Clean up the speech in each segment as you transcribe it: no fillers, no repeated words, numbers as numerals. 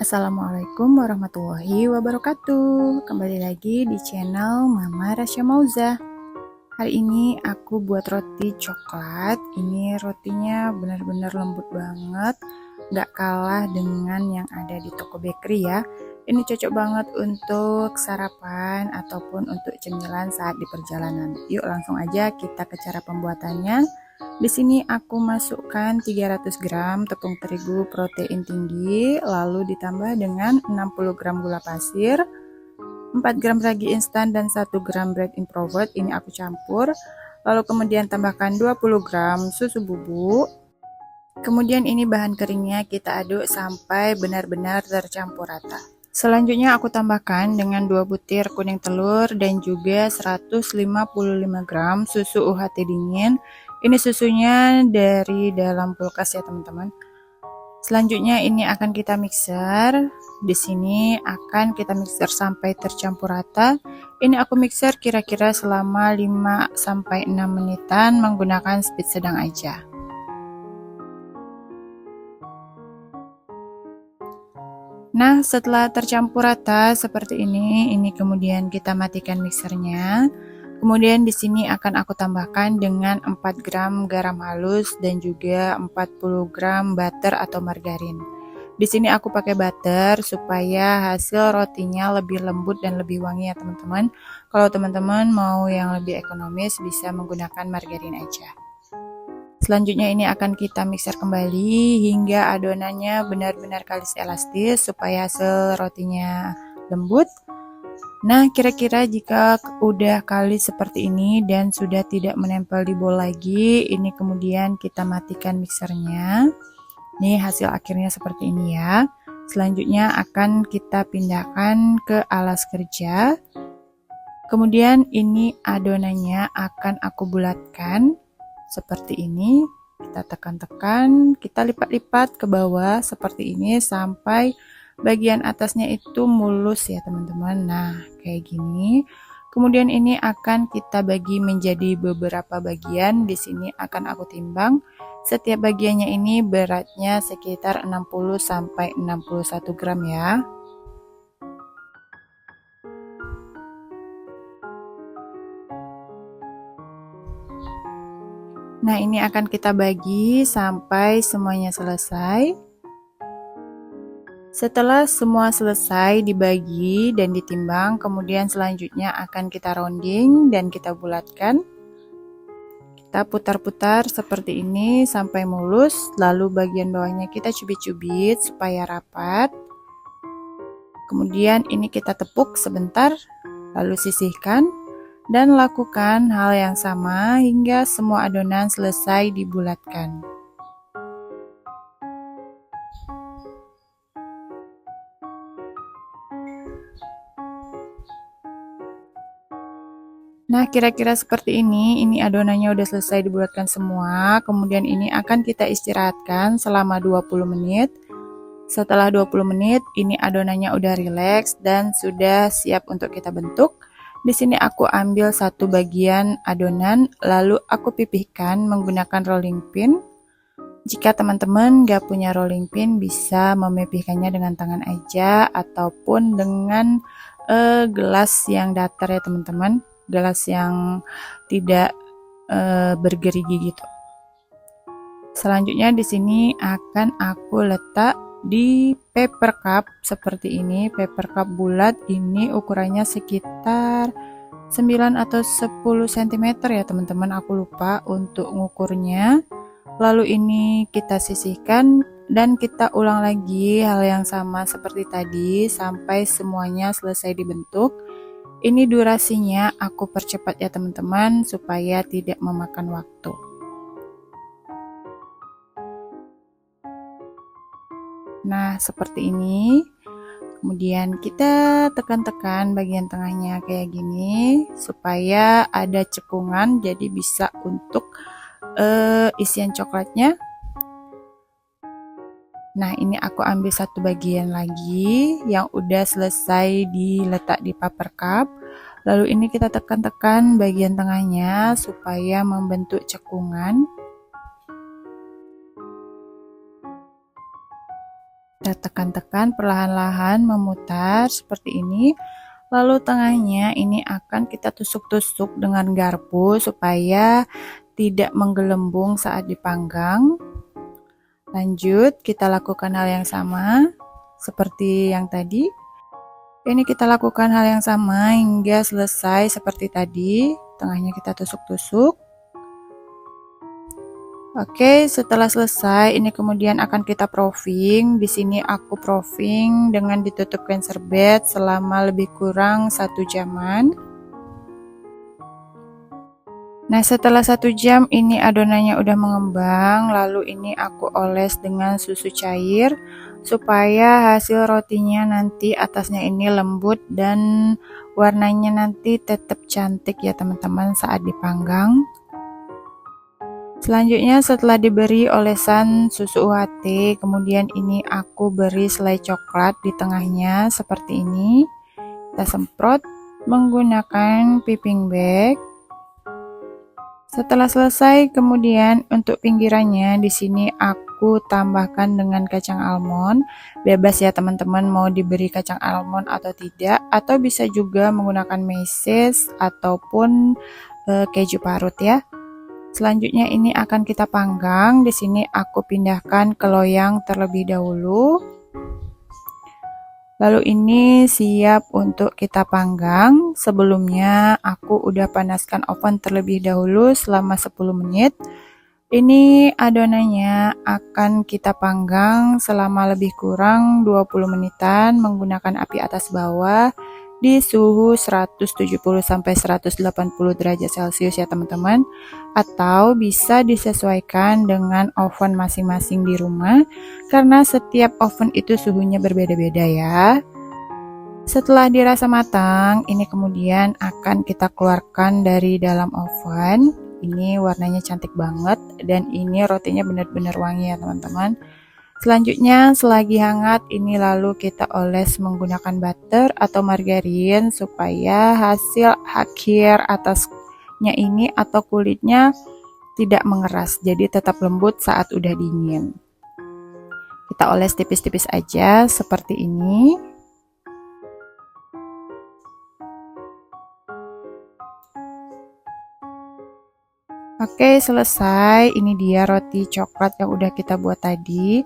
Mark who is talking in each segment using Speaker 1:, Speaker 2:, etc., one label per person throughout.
Speaker 1: Assalamualaikum warahmatullahi wabarakatuh. Kembali lagi di channel Mama Rasya Mauza. Hari ini aku buat roti coklat. Ini rotinya benar-benar lembut banget, gak kalah dengan yang ada di toko bakery ya. Ini cocok banget untuk sarapan ataupun untuk cemilan saat di perjalanan. Yuk langsung aja kita ke cara pembuatannya. Di sini aku masukkan 300 gram tepung terigu protein tinggi, lalu ditambah dengan 60 gram gula pasir, 4 gram ragi instan dan 1 gram bread improved. Ini aku campur. Lalu kemudian tambahkan 20 gram susu bubuk. Kemudian ini bahan keringnya kita aduk sampai benar-benar tercampur rata. Selanjutnya aku tambahkan dengan 2 butir kuning telur dan juga 155 gram susu UHT dingin. Ini susunya dari dalam kulkas ya teman-teman. Selanjutnya ini akan kita mixer. Di sini akan kita mixer sampai tercampur rata. Ini aku mixer kira-kira selama 5 sampai 6 menitan menggunakan speed sedang aja. Nah, setelah tercampur rata seperti ini kemudian kita matikan mixernya. Kemudian di sini akan aku tambahkan dengan 4 gram garam halus dan juga 40 gram butter atau margarin. Di sini aku pakai butter supaya hasil rotinya lebih lembut dan lebih wangi ya teman-teman. Kalau teman-teman mau yang lebih ekonomis bisa menggunakan margarin aja. Selanjutnya ini akan kita mixer kembali hingga adonannya benar-benar kalis elastis supaya hasil rotinya lembut. Nah, kira-kira jika udah kalis seperti ini dan sudah tidak menempel di bowl lagi, ini kemudian kita matikan mixernya. Nih hasil akhirnya seperti ini ya. Selanjutnya akan kita pindahkan ke alas kerja. Kemudian ini adonannya akan aku bulatkan seperti ini. Kita tekan-tekan, kita lipat-lipat ke bawah seperti ini sampai bagian atasnya itu mulus ya teman-teman. Nah kayak gini. Kemudian ini akan kita bagi menjadi beberapa bagian. Di sini akan aku timbang. Setiap bagiannya ini beratnya sekitar 60 sampai 61 gram ya. Nah ini akan kita bagi sampai semuanya selesai. Setelah semua selesai dibagi dan ditimbang, kemudian selanjutnya akan kita rounding dan kita bulatkan. Kita putar-putar seperti ini sampai mulus, lalu bagian bawahnya kita cubit-cubit supaya rapat. Kemudian ini kita tepuk sebentar, lalu sisihkan dan lakukan hal yang sama hingga semua adonan selesai dibulatkan. Nah, kira-kira seperti ini adonannya udah selesai dibulatkan semua. Kemudian ini akan kita istirahatkan selama 20 menit. Setelah 20 menit, ini adonannya udah rileks dan sudah siap untuk kita bentuk. Di sini aku ambil satu bagian adonan, lalu aku pipihkan menggunakan rolling pin. Jika teman-teman gak punya rolling pin, bisa memipihkannya dengan tangan aja ataupun dengan gelas yang datar ya teman-teman. Gelas yang tidak bergerigi gitu. Selanjutnya di sini akan aku letak di paper cup seperti ini. Paper cup bulat ini ukurannya sekitar 9 atau 10 cm ya teman-teman. Aku lupa untuk ngukurnya. Lalu ini kita sisihkan dan kita ulang lagi hal yang sama seperti tadi sampai semuanya selesai dibentuk. Ini durasinya aku percepat ya teman-teman supaya tidak memakan waktu. Nah seperti ini. Kemudian kita tekan-tekan bagian tengahnya kayak gini supaya ada cekungan jadi bisa untuk isian coklatnya. Nah ini aku ambil satu bagian lagi yang udah selesai diletak di paper cup. Lalu ini kita tekan-tekan bagian tengahnya supaya membentuk cekungan. Kita tekan-tekan perlahan-lahan memutar seperti ini. Lalu tengahnya ini akan kita tusuk-tusuk dengan garpu supaya tidak menggelembung saat dipanggang. Lanjut, kita lakukan hal yang sama seperti yang tadi. Ini kita lakukan hal yang sama hingga selesai seperti tadi. Tengahnya kita tusuk-tusuk. Oke, setelah selesai, ini kemudian akan kita proofing. Di sini aku proofing dengan ditutupkan serbet selama lebih kurang 1 jaman. Nah, setelah 1 jam ini adonannya udah mengembang, lalu ini aku oles dengan susu cair supaya hasil rotinya nanti atasnya ini lembut dan warnanya nanti tetap cantik ya teman-teman saat dipanggang. Selanjutnya setelah diberi olesan susu UHT, kemudian ini aku beri selai coklat di tengahnya seperti ini. Kita semprot menggunakan piping bag. Setelah selesai, kemudian untuk pinggirannya di sini aku tambahkan dengan kacang almond. Bebas ya teman-teman mau diberi kacang almond atau tidak, atau bisa juga menggunakan meses ataupun keju parut ya. Selanjutnya ini akan kita panggang. Di sini aku pindahkan ke loyang terlebih dahulu. Lalu ini siap untuk kita panggang. Sebelumnya aku udah panaskan oven terlebih dahulu selama 10 menit. Ini adonannya akan kita panggang selama lebih kurang 20 menitan menggunakan api atas bawah di suhu 170 sampai 180 derajat Celcius ya teman-teman, atau bisa disesuaikan dengan oven masing-masing di rumah karena setiap oven itu suhunya berbeda-beda ya. Setelah dirasa matang, ini kemudian akan kita keluarkan dari dalam oven. Ini warnanya cantik banget dan ini rotinya benar-benar wangi ya teman-teman. Selanjutnya selagi hangat ini lalu kita oles menggunakan butter atau margarin supaya hasil akhir atasnya ini atau kulitnya tidak mengeras, jadi tetap lembut saat udah dingin. Kita oles tipis-tipis aja seperti ini. Oke, selesai. Ini dia roti coklat yang udah kita buat tadi.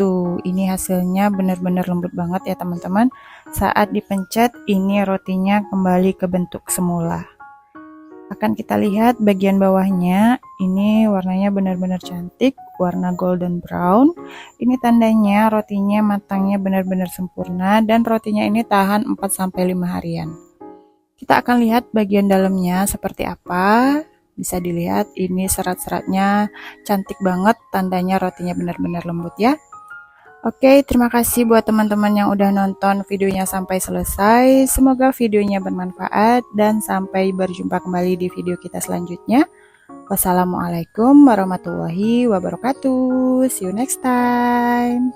Speaker 1: Tuh, ini hasilnya benar-benar lembut banget ya teman-teman. Saat dipencet, ini rotinya kembali ke bentuk semula. Akan kita lihat bagian bawahnya, ini warnanya benar-benar cantik, warna golden brown. Ini tandanya rotinya matangnya benar-benar sempurna dan rotinya ini tahan 4-5 harian. Kita akan lihat bagian dalamnya seperti apa. Bisa dilihat ini serat-seratnya cantik banget, tandanya rotinya benar-benar lembut ya. Oke, terima kasih buat teman-teman yang udah nonton videonya sampai selesai. Semoga videonya bermanfaat dan sampai berjumpa kembali di video kita selanjutnya. Wassalamualaikum warahmatullahi wabarakatuh. See you next time.